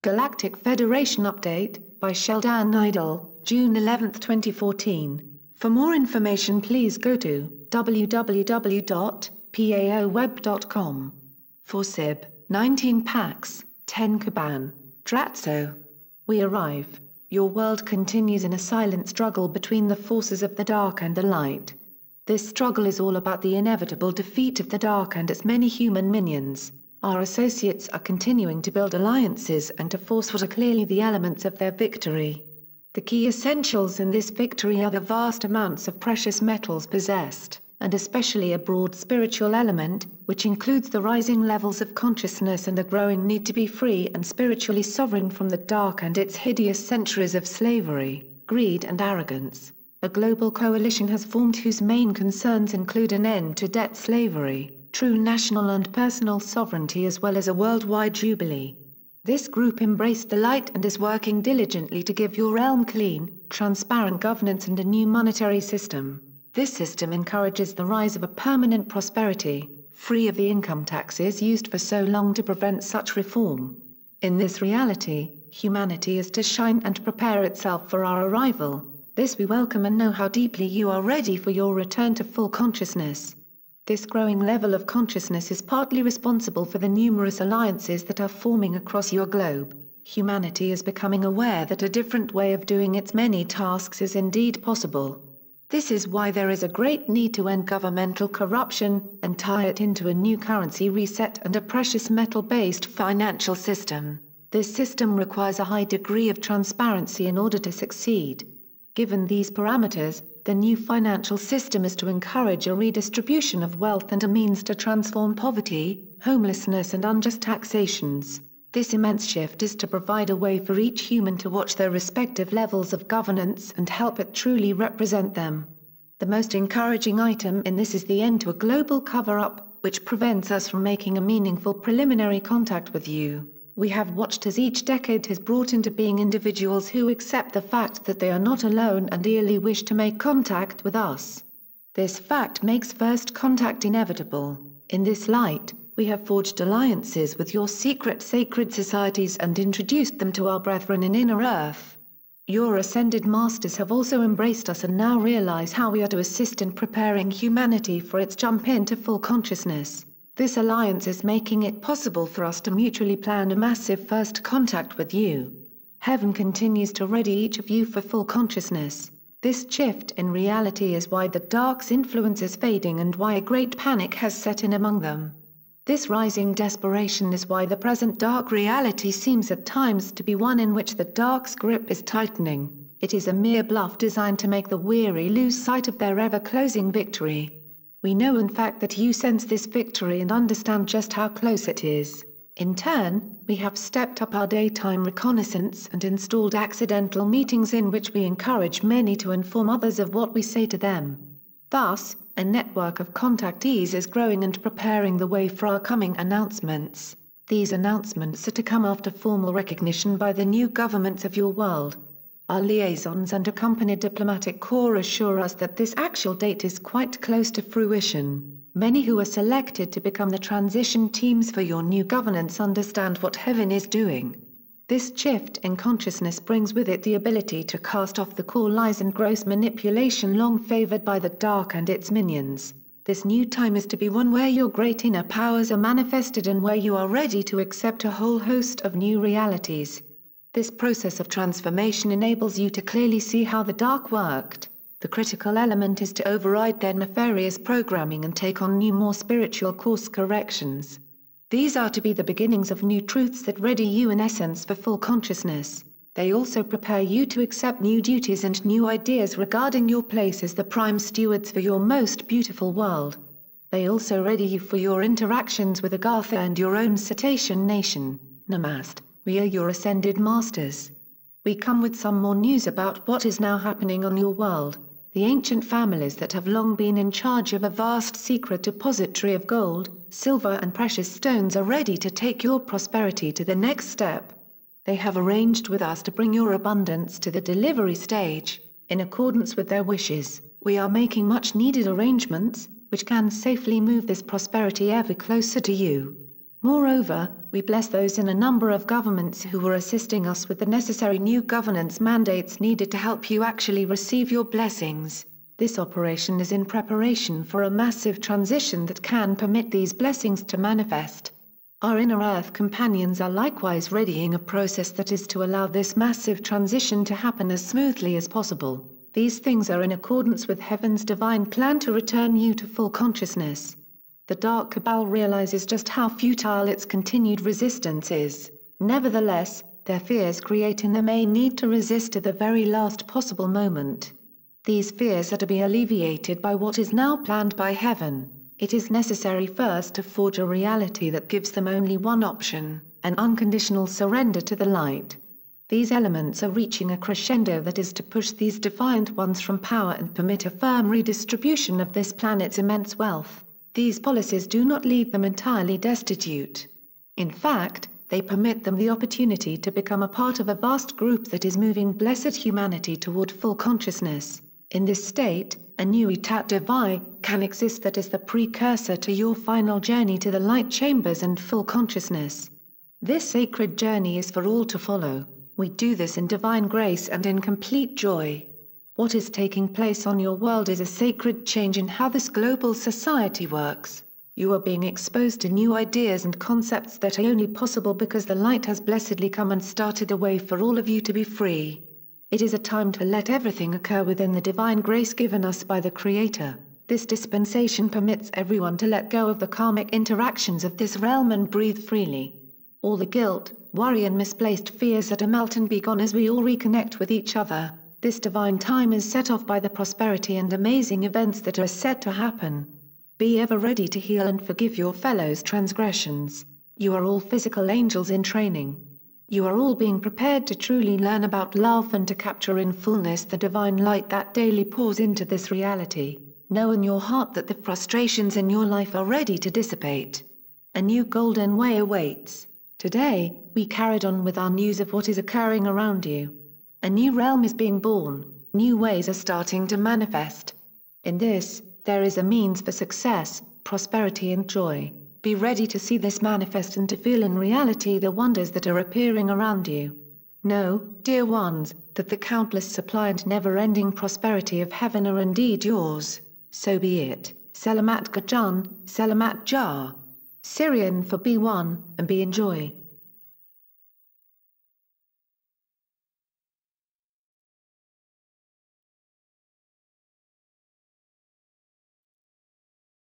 Galactic Federation Update, by Sheldan Nidle, June 11, 2014. For more information please go to www.paoweb.com. For SIB, 19 Pax, 10 Caban, Dratso. We arrive. Your world continues in a silent struggle between the forces of the dark and the light. This struggle is all about the inevitable defeat of the dark and its many human minions. Our associates are continuing to build alliances and to force what are clearly the elements of their victory. The key essentials in this victory are the vast amounts of precious metals possessed, and especially a broad spiritual element, which includes the rising levels of consciousness and the growing need to be free and spiritually sovereign from the dark and its hideous centuries of slavery, greed and arrogance. A global coalition has formed whose main concerns include an end to debt slavery, true national and personal sovereignty as well as a worldwide jubilee. This group embraced the light and is working diligently to give your realm clean, transparent governance and a new monetary system. This system encourages the rise of a permanent prosperity, free of the income taxes used for so long to prevent such reform. In this reality, humanity is to shine and prepare itself for our arrival. This we welcome and know how deeply you are ready for your return to full consciousness. This growing level of consciousness is partly responsible for the numerous alliances that are forming across your globe. Humanity is becoming aware that a different way of doing its many tasks is indeed possible. This is why there is a great need to end governmental corruption, and tie it into a new currency reset and a precious metal-based financial system. This system requires a high degree of transparency in order to succeed. Given these parameters, the new financial system is to encourage a redistribution of wealth and a means to transform poverty, homelessness and unjust taxations. This immense shift is to provide a way for each human to watch their respective levels of governance and help it truly represent them. The most encouraging item in this is the end to a global cover-up, which prevents us from making a meaningful preliminary contact with you. We have watched as each decade has brought into being individuals who accept the fact that they are not alone and eagerly wish to make contact with us. This fact makes first contact inevitable. In this light, we have forged alliances with your secret sacred societies and introduced them to our brethren in inner earth. Your ascended masters have also embraced us and now realize how we are to assist in preparing humanity for its jump into full consciousness. This alliance is making it possible for us to mutually plan a massive first contact with you. Heaven continues to ready each of you for full consciousness. This shift in reality is why the dark's influence is fading and why a great panic has set in among them. This rising desperation is why the present dark reality seems at times to be one in which the dark's grip is tightening. It is a mere bluff designed to make the weary lose sight of their ever-closing victory. We know in fact that you sense this victory and understand just how close it is. In turn, we have stepped up our daytime reconnaissance and installed accidental meetings in which we encourage many to inform others of what we say to them. Thus, a network of contactees is growing and preparing the way for our coming announcements. These announcements are to come after formal recognition by the new governments of your world. Our liaisons and accompanied diplomatic corps assure us that this actual date is quite close to fruition. Many who are selected to become the transition teams for your new governance understand what heaven is doing. This shift in consciousness brings with it the ability to cast off the core lies and gross manipulation long favored by the dark and its minions. This new time is to be one where your great inner powers are manifested and where you are ready to accept a whole host of new realities. This process of transformation enables you to clearly see how the dark worked. The critical element is to override their nefarious programming and take on new more spiritual course corrections. These are to be the beginnings of new truths that ready you in essence for full consciousness. They also prepare you to accept new duties and new ideas regarding your place as the prime stewards for your most beautiful world. They also ready you for your interactions with Agartha and your own cetacean nation. Namaste. We are your ascended masters. We come with some more news about what is now happening on your world. The ancient families that have long been in charge of a vast secret depository of gold, silver and precious stones are ready to take your prosperity to the next step. They have arranged with us to bring your abundance to the delivery stage. In accordance with their wishes, we are making much needed arrangements, which can safely move this prosperity ever closer to you. Moreover, we bless those in a number of governments who are assisting us with the necessary new governance mandates needed to help you actually receive your blessings. This operation is in preparation for a massive transition that can permit these blessings to manifest. Our inner Earth companions are likewise readying a process that is to allow this massive transition to happen as smoothly as possible. These things are in accordance with Heaven's divine plan to return you to full consciousness. The Dark Cabal realizes just how futile its continued resistance is. Nevertheless, their fears create in them a need to resist to the very last possible moment. These fears are to be alleviated by what is now planned by Heaven. It is necessary first to forge a reality that gives them only one option, an unconditional surrender to the light. These elements are reaching a crescendo that is to push these defiant ones from power and permit a firm redistribution of this planet's immense wealth. These policies do not leave them entirely destitute. In fact, they permit them the opportunity to become a part of a vast group that is moving blessed humanity toward full consciousness. In this state, a new etat divine can exist that is the precursor to your final journey to the light chambers and full consciousness. This sacred journey is for all to follow. We do this in divine grace and in complete joy. What is taking place on your world is a sacred change in how this global society works. You are being exposed to new ideas and concepts that are only possible because the light has blessedly come and started a way for all of you to be free. It is a time to let everything occur within the divine grace given us by the Creator. This dispensation permits everyone to let go of the karmic interactions of this realm and breathe freely. All the guilt, worry and misplaced fears are to melt and be gone as we all reconnect with each other. This divine time is set off by the prosperity and amazing events that are set to happen. Be ever ready to heal and forgive your fellows' transgressions. You are all physical angels in training. You are all being prepared to truly learn about love and to capture in fullness the divine light that daily pours into this reality. Know in your heart that the frustrations in your life are ready to dissipate. A new golden way awaits. Today, we carried on with our news of what is occurring around you. A new realm is being born, new ways are starting to manifest. In this, there is a means for success, prosperity and joy. Be ready to see this manifest and to feel in reality the wonders that are appearing around you. Know, dear ones, that the countless supply and never-ending prosperity of heaven are indeed yours. So be it. Selamat Gajan, Selamat Jah. Syrian for be one, and be enjoy.